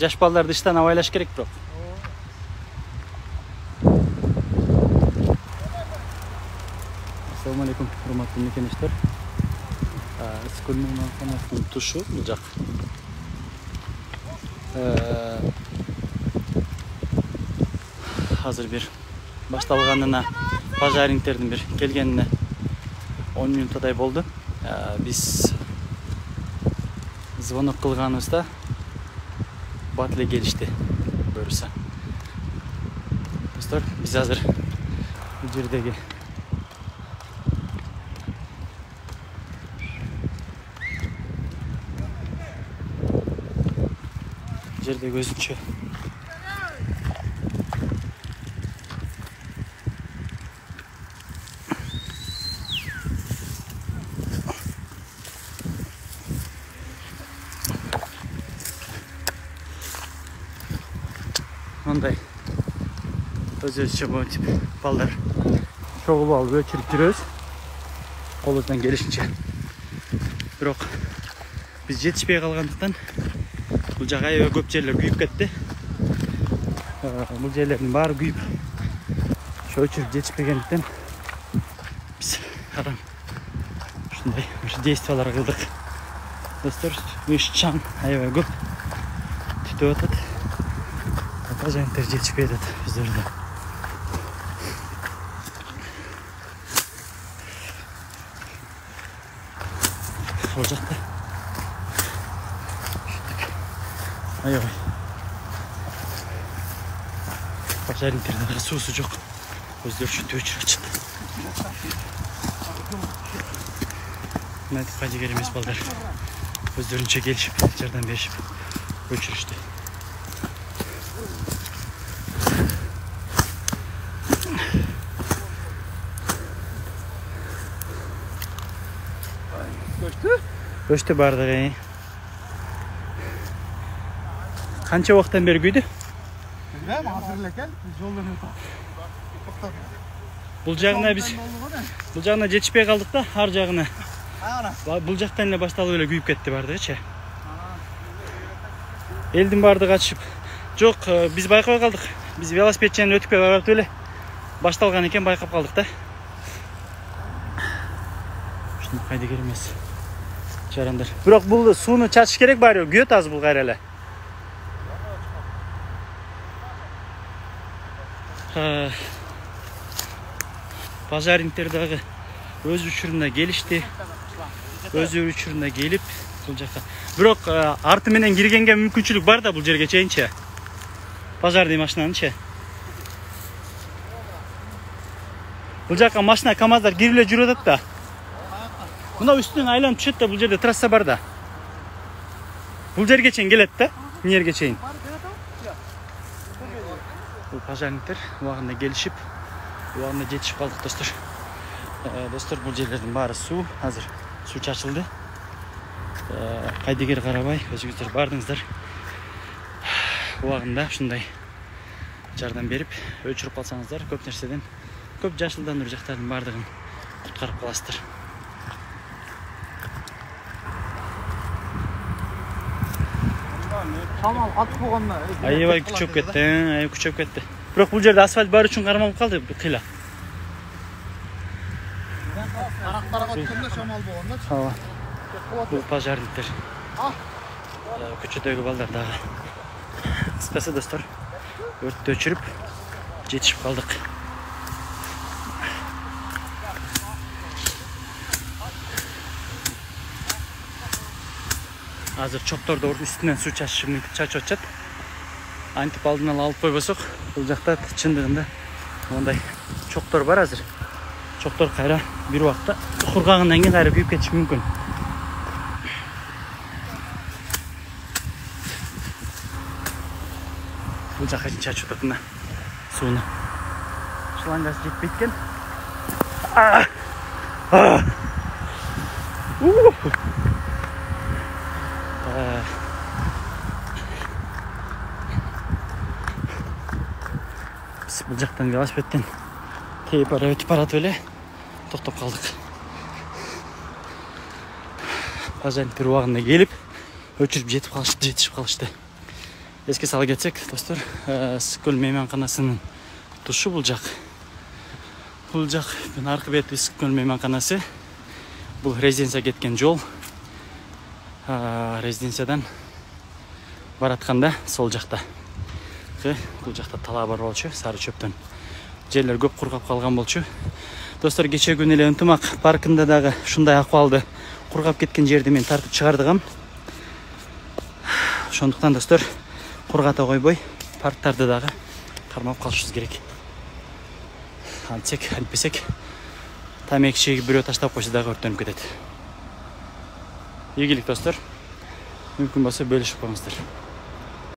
Жаш балдарды иштен абайлаш керек бирок. Assalamu alaikum, hurmatly mekенештер. Скөлмөн мейманканасынын тушу бул жак. Азыр бир башталганына пожарникттердин бир келгенине 10 минуттай болду. Биз звонок кылганыбызда бат эле келишти. Буюрса. Достор, биз азыр бул жердеги өзүнчө мындай өзүнчө монтип балдар чогулуп алып өчүрүп жүрөбүз колубуздан келишинче. Бирок биз жетишпей калгандыктан бул жак аябай көп жерлер күйүп кетти. Бул жерлердин баары күйүп өчүрүп жетишпегендиктен биз адам ушундай бир действиялар кылдык. Достор, иш чаң аябай көп түтүп атат. Пожарниктер жетишпей атат өздөрүнө. Сол жакта аябай пожарниктердин суусу жок. Өздөрү ушинтип өчүрүп атышат. Мынтип кайдыгер эмес балдар өздөрүнчө келишип, жардам беришип өчүрүштү. Өчтү бардыгы. Канча убакыттан бери күйдү? Бул жагына жетишпей калдык да, ар жагына. Бул жактан эле башталып эле күйүп кетти бардыгычы. Элдин бардыгы ачып. Жок, биз байкабай калдык. Биз велосипедчен өтүп барып эле башталган экен, байкап калдык да. Ушуну кайдыгер эмес. Жарандар. Бирок бул сууну чачыш керек баары, күйөт аз бул кайра эле. Пожарниктер дагы өз учурунда келишти. Өз учурунда келип бул жакка. Бирок арты менен киргенге мүмкүнчүлүк бар да бул жерге чейинчи. Пожарный машинанычы. Бул жакка машина КамАЗдар кирип эле жүрүп атат да. Мына үстүнөн айланып түшөт да, бул жерде трасса бар да. Бул жерге чейин келет да, жерге чейин. Бул пожарниктер убагында келишип, убагында жетишип калдык достор. Достор, бул жерлердин баары суу, азыр суу чачылды. Кайдыгер карабай, өзүңүздөр бардыңыздар. Убагында ушундай жардам берип, өчүрүп калсаңыздар, көп нерседен, көп жашылдандыруу жактардын бардыгын куткарып каласыздар. Шамал катып болгондо аябай күчөп кетти. Бирок бул жерде асфальт бар үчүн кармалып калды кыйла. Тарактарга өткөндө шамал болгондо. Ооба. Бул пожарниктер. Көчөдөгү балдар дагы. Кыскасы достор, өрттү өчүрүп жетишип калдык. Азыр чокторду үстүнөн суу чачып атышат. Антип алдын ала алып койбосок, бул жакта чындыгында мондай чоктор бар азыр. Чоктор кайра бир убакта кургагандан кийин кайра күйүп кетиши мүмкүн. Бул жакка чачып атат мына сууну. Шлангасы жетпей экен. Biz bu jактан велосипедтен тейип өтүп баратып эле токтоп калдык. Пожарниктер убагында келип, өчүрүп жетишип калышты. Еске сала кетсек, достор, Ысык-Көл мейманканасынын тушу бул жак. Бул жак аркы бети Ысык-Көл мейманканасы. Бул резиденция кеткен жол. Резиденциядан баратканда сол жакта. Бул жакта талаа бар болчу, сары чөптөн. Жерлер көп кургап калган болчу. Достор, кече күнү эле Ынтымак паркында дагы ушундай акыбалды кургап кеткен жерди мен тартып чыгардыгам. Ошондуктан достор, кургата койбой, парктарды дагы кармап калышыбыз керек. Антпесек, тамеки чегип бирөө таштап койсо дагы өрттөнүп кетет. Ийгилик достор. Мүмкүн болсо бөлүшүп коюңуздар.